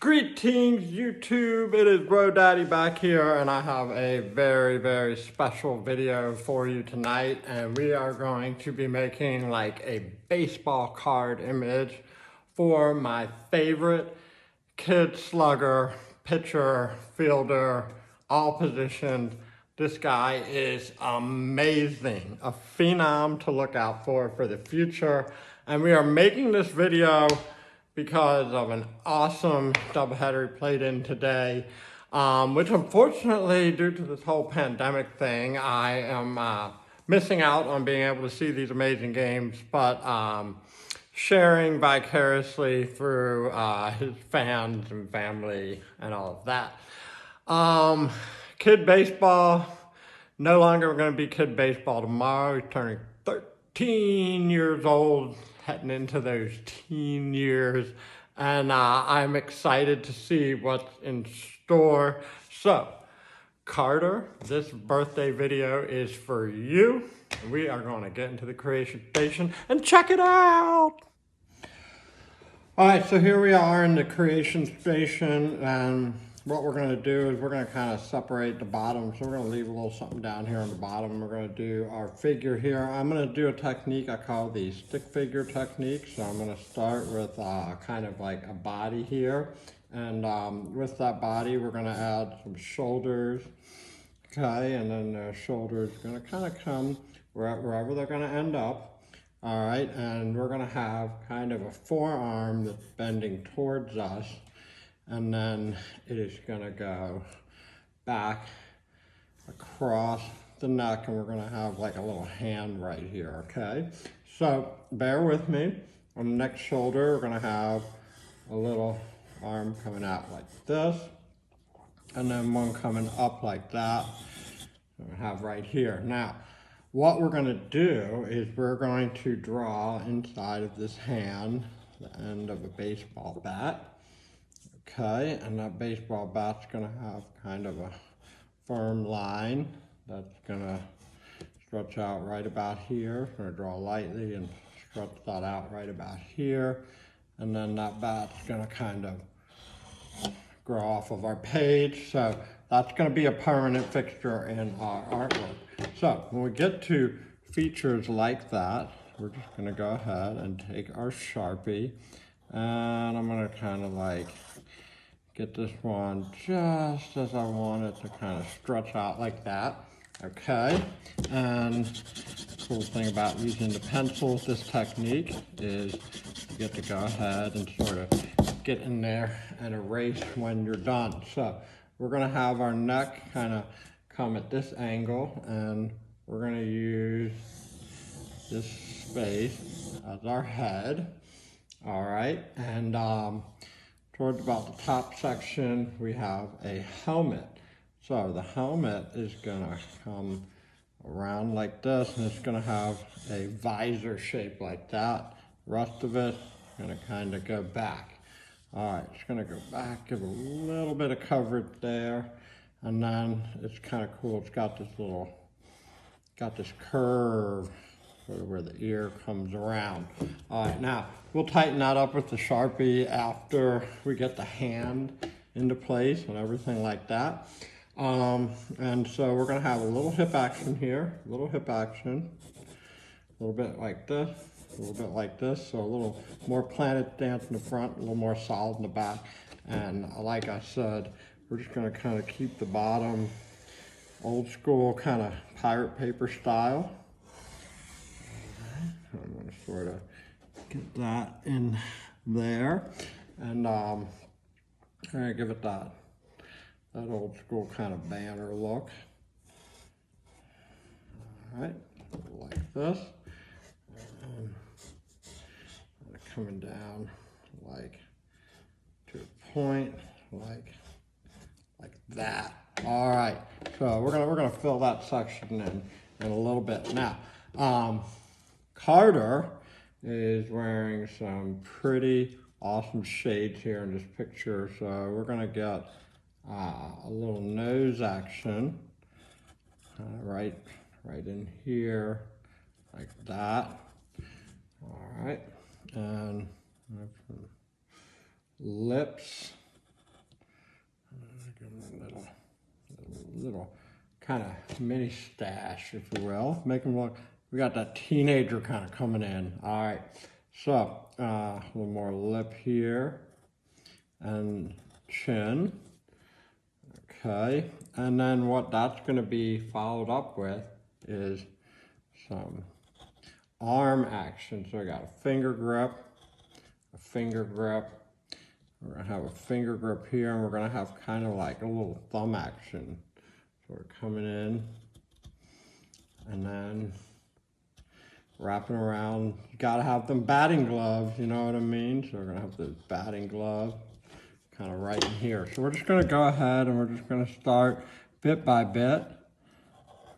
Greetings YouTube, it is Bro Daddy back here and I have a very special video for you tonight, and we are going to be making like a baseball card image for my favorite kid slugger, pitcher, fielder, all positions. This guy is amazing, a phenom to look out for the future, and we are making this video because of an awesome doubleheader he played in today, which unfortunately, due to this whole pandemic thing, I am missing out on being able to see these amazing games, but sharing vicariously through his fans and family and all of that. Kid baseball, no longer going to be kid baseball tomorrow. He's turning 13 years old, heading into those teen years, and I'm excited to see what's in store. So, Carter, this birthday video is for you. We are going to get into the creation station and check it out. All right, so here we are in the creation station, and what we're going to do is we're going to kind of separate the bottom. So we're going to leave a little something down here on the bottom. We're going to do our figure here. I'm going to do a technique I call the stick figure technique. So I'm going to start with kind of like a body here. And with that body, we're going to add some shoulders. Okay, and then the shoulders are going to kind of come wherever they're going to end up. All right, and we're going to have kind of a forearm that's bending towards us. And then it is going to go back across the neck, and we're going to have like a little hand right here, okay? So bear with me. On the next shoulder, we're going to have a little arm coming out like this, and then one coming up like that. We have right here. Now, what we're going to do is we're going to draw inside of this hand the end of a baseball bat. Okay, and that baseball bat's going to have kind of a firm line that's going to stretch out right about here. I'm going to draw lightly and stretch that out right about here. And then that bat's going to kind of grow off of our page. So that's going to be a permanent fixture in our artwork. So when we get to features like that, we're just going to go ahead and take our Sharpie, and I'm going to kind of like get this one just as I want it to kind of stretch out like that, okay? And the cool thing about using the pencils, this technique, is you get to go ahead and sort of get in there and erase when you're done. So we're gonna have our neck kind of come at this angle, and we're gonna use this space as our head, all right? And towards about the top section, we have a helmet. So the helmet is gonna come around like this, and it's gonna have a visor shape like that. The rest of it is gonna kind of go back. All right, it's gonna go back, give a little bit of coverage there, and then it's kind of cool. It's got this curve sort of where the ear comes around. All right, now we'll tighten that up with the Sharpie after we get the hand into place and everything like that. And so we're gonna have a little hip action here, a little hip action, a little bit like this, a little bit like this. So a little more planted stance in the front, a little more solid in the back. And like I said, we're just gonna kind of keep the bottom old school kind of pirate paper style. I'm going to sort of get that in there, and I'm going to give it that old school kind of banner look. All right, like this, and coming down like to a point like that. All right, so we're gonna fill that section in a little bit now. Carter is wearing some pretty awesome shades here in this picture, so we're gonna get a little nose action right in here like that. All right, and lips little kind of mini stash, if you will. Make them look, we got that teenager kind of coming in. All right, so a little more lip here and chin. Okay, and then what that's going to be followed up with is some arm action. So I got a finger grip, a finger grip. We're going to have a finger grip here, and we're going to have kind of like a little thumb action. So we're coming in, and then wrapping around. You got to have them batting gloves, you know what I mean? So we're going to have those batting gloves kind of right in here. So we're just going to go ahead, and we're just going to start bit by bit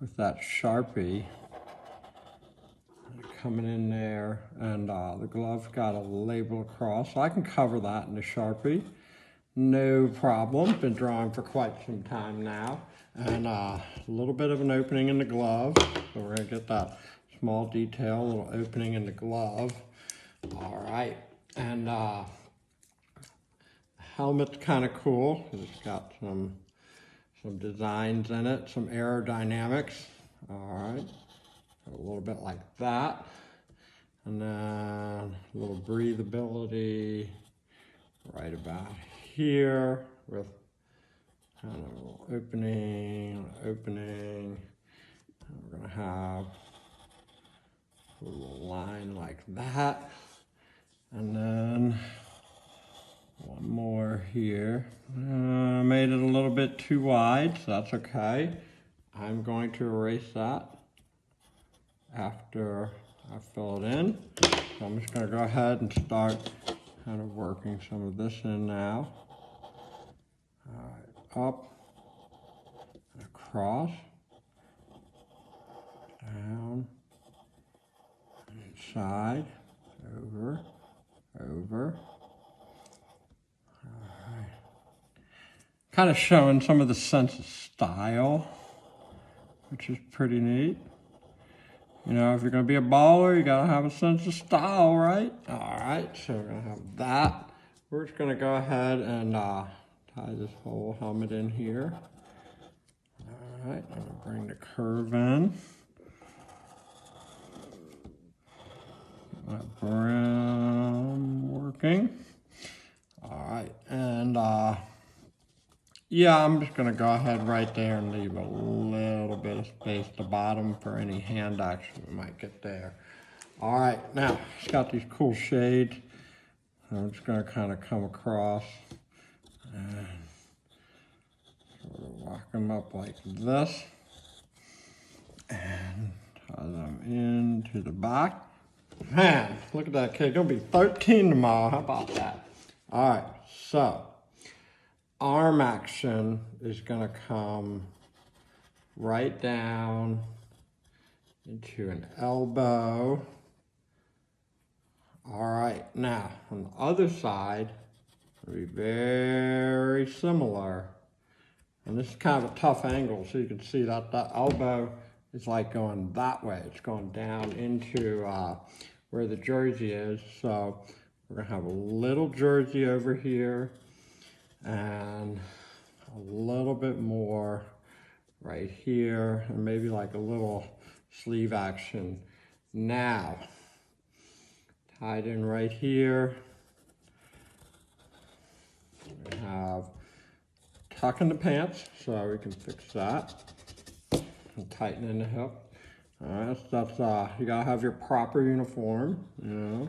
with that Sharpie. Coming in there, and the glove's got a label across, so I can cover that in the Sharpie. No problem. Been drawing for quite some time now. And a little bit of an opening in the glove. So we're going to get that small detail, a little opening in the glove. All right. And the helmet's kind of cool. It's got some designs in it, some aerodynamics. All right. A little bit like that. And then a little breathability right about here with kind of a little opening. And we're going to have a little line like that. And then one more here. Made it a little bit too wide, so that's okay. I'm going to erase that after I fill it in. So I'm just going to go ahead and start kind of working some of this in now. All right, up, and across, down, inside, over. All right. Kind of showing some of the sense of style, which is pretty neat. You know, if you're going to be a baller, you got to have a sense of style, right? All right, so we're going to have that. We're just going to go ahead and tie this whole helmet in here. All right, I'm going to bring the curve in. That brim working. All right, and yeah, I'm just going to go ahead right there and leave a little bit of space at the bottom for any hand action we might get there. All right, now it's got these cool shades. I'm just going to kind of come across and sort of lock them up like this and tie them into the back. Man, look at that kid. Gonna be 13 tomorrow. How about that? All right, so arm action is gonna come right down into an elbow. All right, now on the other side, it'll be very similar. And this is kind of a tough angle, so you can see that the elbow is like going that way. It's going down into where the jersey is. So we're gonna have a little jersey over here and a little bit more right here, and maybe like a little sleeve action. Now, tied in right here, we have tuck in the pants, so we can fix that. And tighten in the hip. All right, that's you gotta have your proper uniform, you know.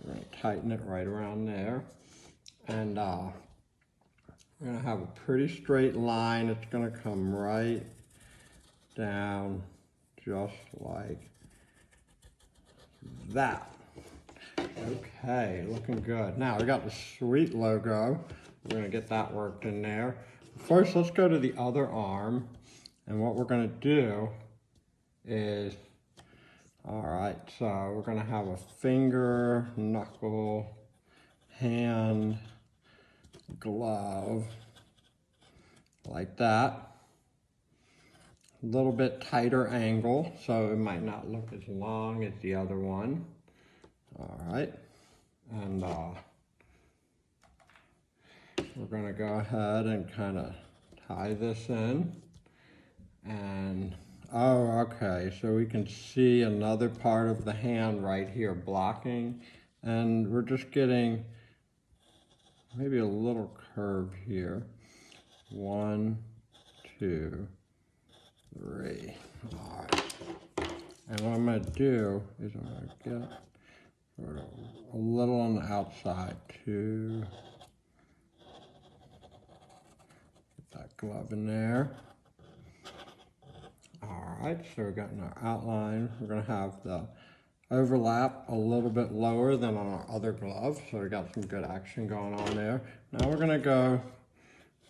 We're gonna tighten it right around there. And we're gonna have a pretty straight line. It's gonna come right down just like that. Okay, looking good. Now we got the sweet logo. We're gonna get that worked in there. First, let's go to the other arm. And what we're gonna do is, all right, so we're gonna have a finger, knuckle, hand, glove, like that. A little bit tighter angle, so it might not look as long as the other one. All right, and we're gonna go ahead and kind of tie this in. And, oh, okay, so we can see another part of the hand right here blocking. And we're just getting maybe a little curve here. 1, 2, 3. All right. And what I'm going to do is I'm going to get sort of a little on the outside to get that glove in there. All right, so we've got in our outline. We're going to have the overlap a little bit lower than on our other glove, so we got some good action going on there. Now we're going to go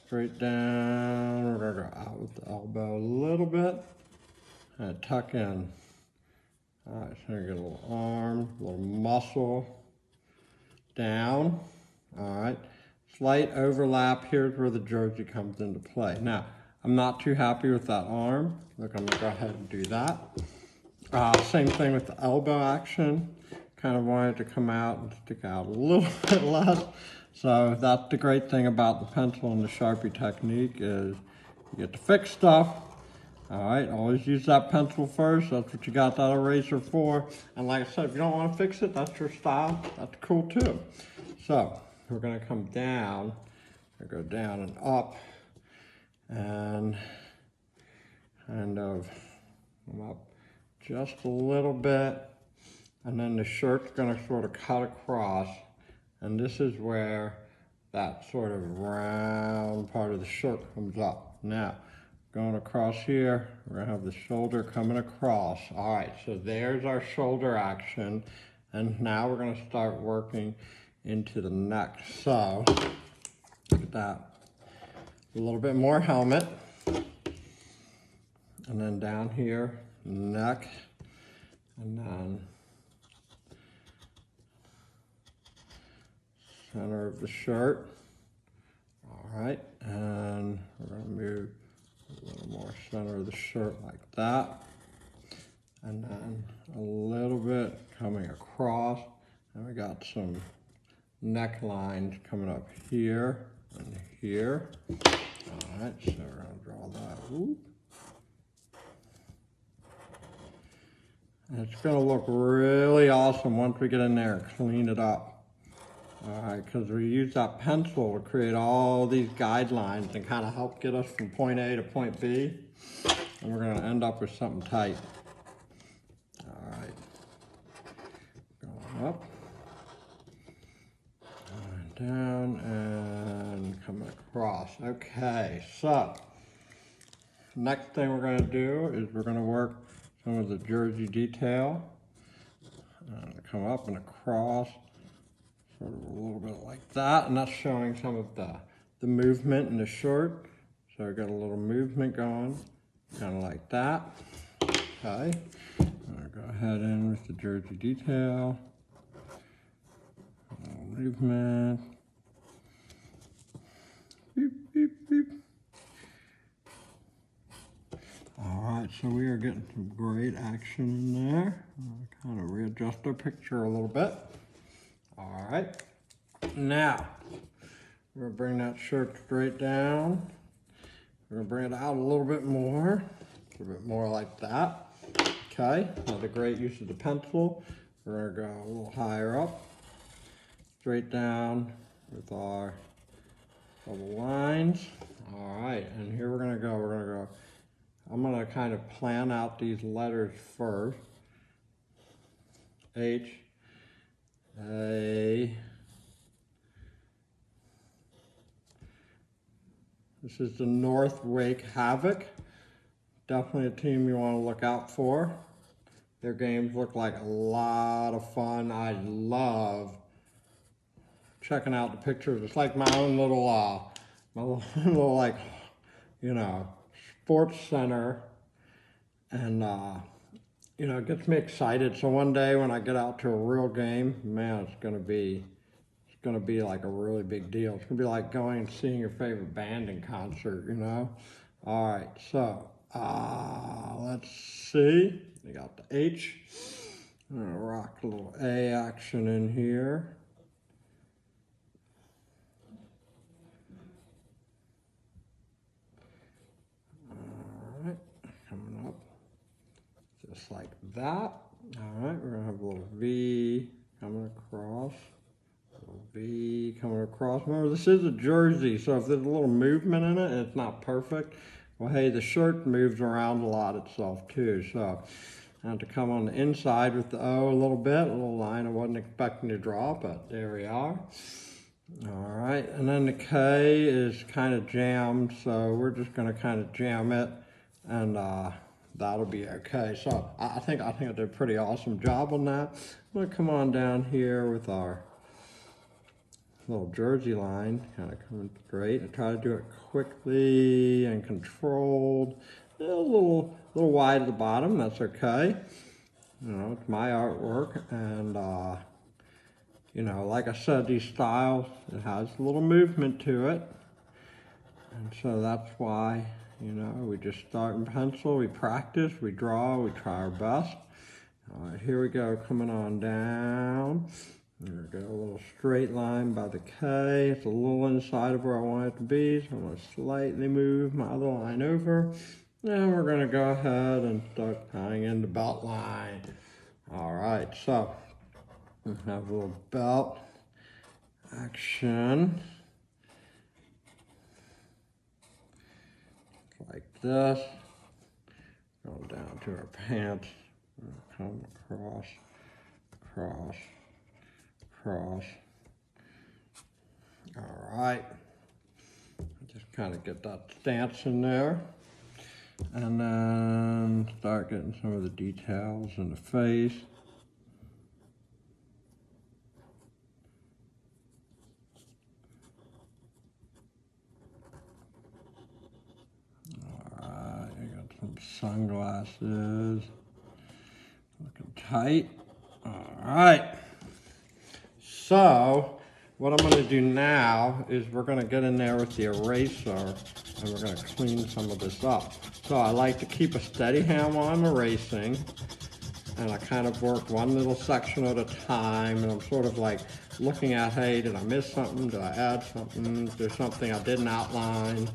straight down. We're going to go out with the elbow a little bit and tuck in. All right, so we get a little arm, a little muscle down. All right, slight overlap. Here's where the jersey comes into play. Now, I'm not too happy with that arm. Look, I'm gonna go ahead and do that. Same thing with the elbow action. Kind of want it to come out and stick out a little bit less. So that's the great thing about the pencil and the Sharpie technique is you get to fix stuff. All right, always use that pencil first. That's what you got that eraser for. And like I said, if you don't want to fix it, that's your style. That's cool too. So we're gonna come down, go down and up, and kind of come up just a little bit. And then the shirt's gonna sort of cut across. And this is where that sort of round part of the shirt comes up. Now, going across here, we're gonna have the shoulder coming across. All right, so there's our shoulder action. And now we're gonna start working into the neck. So, look at that. A little bit more helmet. And then down here, neck. And then center of the shirt. All right, and we're gonna move a little more center of the shirt like that. And then a little bit coming across. And we got some necklines coming up here and here. All right, so we're gonna draw that. Ooh. And it's gonna look really awesome once we get in there and clean it up. All right, because we use that pencil to create all these guidelines and kind of help get us from point A to point B. And we're gonna end up with something tight. All right, going up, going down, and coming across. Okay, so next thing we're gonna do is we're gonna work some of the jersey detail. Come up and across. Sort of a little bit like that, and that's showing some of the movement in the shirt. So I got a little movement going, kind of like that. Okay, I'm gonna go ahead in with the jersey detail. A little movement. Beep, beep, beep. All right, so we are getting some great action in there. I'll kind of readjust our picture a little bit. All right, now we're gonna bring that shirt straight down. We're gonna bring it out a little bit more like that. Okay, another great use of the pencil. We're gonna go a little higher up, straight down with our double lines. All right, and here we're gonna go. I'm gonna kind of plan out these letters first. H, A. This is the North Wake Havoc. Definitely a team you want to look out for. Their games look like a lot of fun. I love checking out the pictures. It's like my own little, like, you know, sports center. And, you know, it gets me excited. So one day when I get out to a real game, man, it's gonna be like a really big deal. It's gonna be like going and seeing your favorite band in concert, you know? All right, so let's see. We got the H. I'm gonna rock a little A action in here. just like that. All right, we're gonna have a little V coming across. A little V coming across. Remember, this is a jersey, so if there's a little movement in it and it's not perfect, well, hey, the shirt moves around a lot itself too. So I have to come on the inside with the O a little bit, a little line I wasn't expecting to draw, but there we are. All right, and then the K is kind of jammed, so we're just gonna kind of jam it, and that'll be okay. So I think I did a pretty awesome job on that. I'm gonna come on down here with our little jersey line, kind of coming straight. I try to do it quickly and controlled. A little wide at the bottom, that's okay. You know, it's my artwork, and you know, like I said, these styles, it has a little movement to it. And so that's why, you know, we just start in pencil, we practice, we draw, we try our best. All right, here we go, coming on down. There we go, a little straight line by the K. It's a little inside of where I want it to be, so I'm going to slightly move my other line over. And we're going to go ahead and start tying in the belt line. All right, so we have a little belt action. Like this. Go down to our pants. Come across, across, across. All right. Just kind of get that stance in there. And then start getting some of the details in the face. Alright, I got some sunglasses. Looking tight. Alright. So, what I'm going to do now is we're going to get in there with the eraser and we're going to clean some of this up. So I like to keep a steady hand while I'm erasing, and I kind of work one little section at a time, and I'm sort of like looking at, hey, did I miss something? Did I add something? Is there something I didn't outline?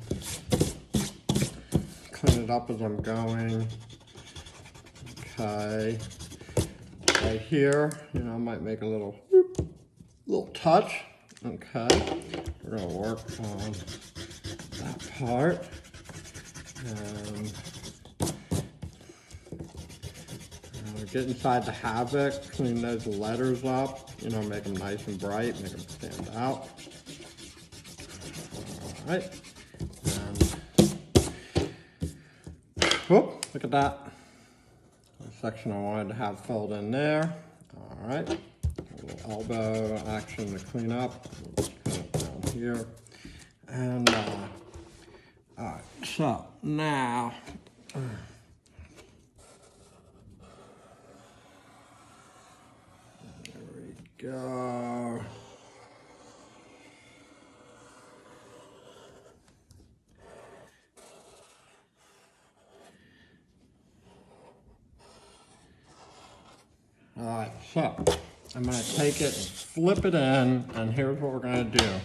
Clean it up as I'm going. Okay. Right here, you know, I might make a little touch. Okay. We're gonna work on that part. And get inside the havoc, clean those letters up, you know, make them nice and bright, make them stand out. All right. And, whoop, look at that. The section I wanted to have filled in there. All right. A little elbow action to clean up. Down here. And, all right, so now, there we go. All right, so I'm going to take it and flip it in, and here's what we're going to do.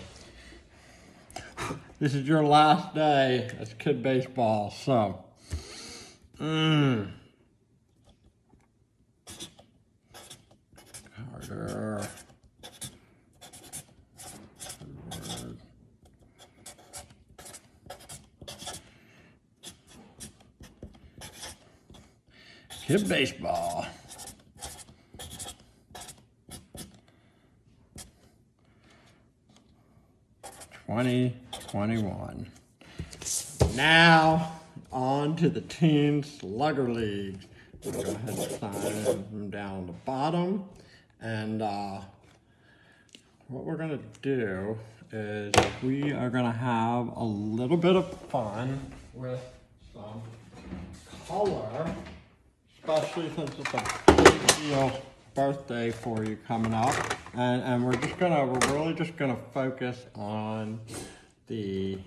This is your last day as kid baseball, so. Harder. Kid baseball. '21. Now on to the Teen Slugger Leagues. We'll go ahead and sign them down the bottom. And what we're gonna do is we are gonna have a little bit of fun with some color, especially since it's a big deal birthday for you coming up. And we're really just gonna focus on the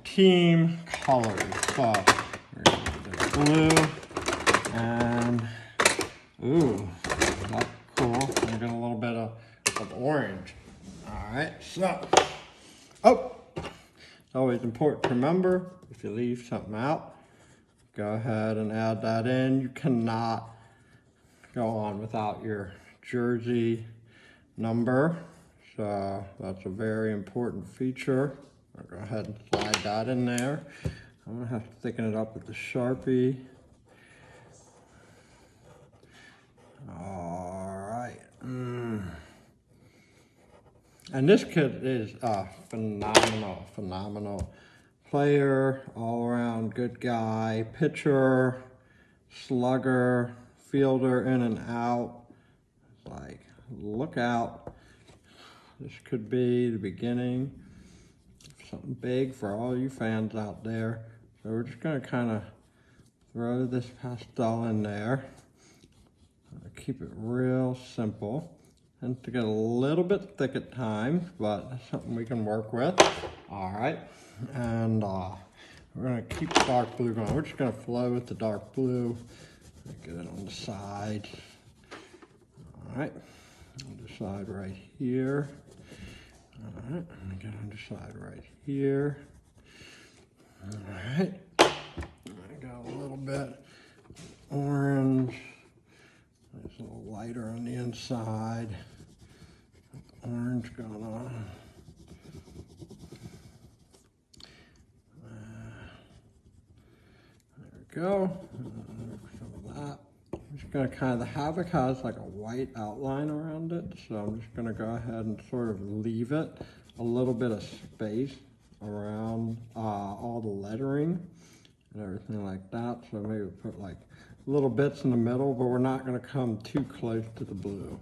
team colors. So we're gonna do the blue and ooh, that's cool. We're getting a little bit of orange. All right, so it's always important to remember if you leave something out, go ahead and add that in. You cannot go on without your jersey number. So that's a very important feature. I'll go ahead and slide that in there. I'm gonna have to thicken it up with the Sharpie. All right. And this kid is a phenomenal player, all around good guy, pitcher, slugger, fielder, in and out. It's like, look out. This could be the beginning of something big for all you fans out there. So we're just gonna kind of throw this pastel in there. Keep it real simple. And to get a little bit thick at times, but that's something we can work with. All right, and we're gonna keep the dark blue going. We're just gonna flow with the dark blue. Get it on the side. All right, on the side right here. All right, get on the side right here. All right, I got a little bit orange. It's a little lighter on the inside. Orange going on. There we go. Some of that. I'm just going to kind of, the Havoc has like a white outline around it, so I'm just going to go ahead and sort of leave it a little bit of space around all the lettering and everything like that. So maybe put like little bits in the middle, but we're not going to come too close to the blue.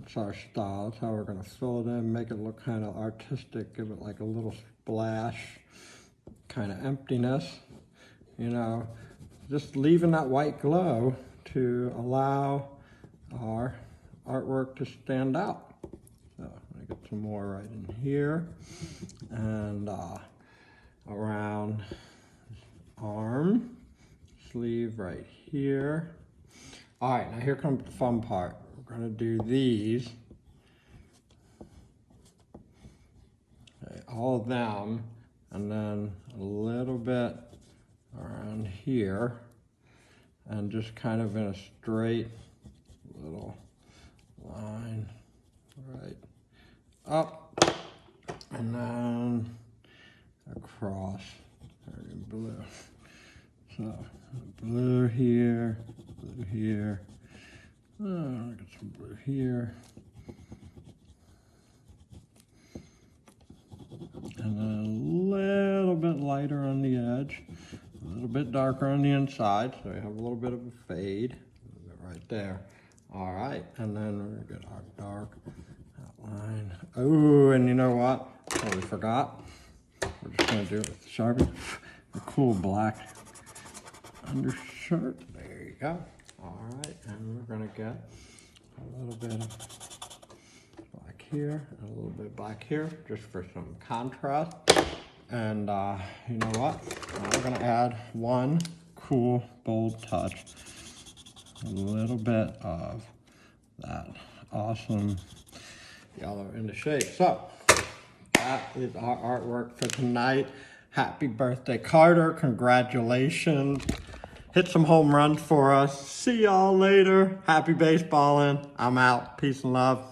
That's our style. That's how we're going to fill it in, make it look kind of artistic, give it like a little splash, kind of emptiness, you know, just leaving that white glow to allow our artwork to stand out. So I get some more right in here and around arm. Sleeve right here. All right, now here comes the fun part. We're gonna do these, okay, all of them, and then a little bit around here, and just kind of in a straight little line right up, and then across in blue. So blue here, blue here. Oh, I got some blue here. And then a little bit lighter on the edge, a little bit darker on the inside, so we have a little bit of a fade right there. All right, and then we're gonna get our dark outline. Oh, and you know what? Totally forgot. We're just gonna do it with Sharpie. A cool black undershirt. There you go. All right, and we're gonna get a little bit of black here and a little bit of black here, just for some contrast. And you know what? Now we're gonna add one cool, bold touch. A little bit of that awesome yellow in the shape. So that is our artwork for tonight. Happy birthday, Carter. Congratulations. Hit some home runs for us. See y'all later. Happy baseballing. I'm out. Peace and love.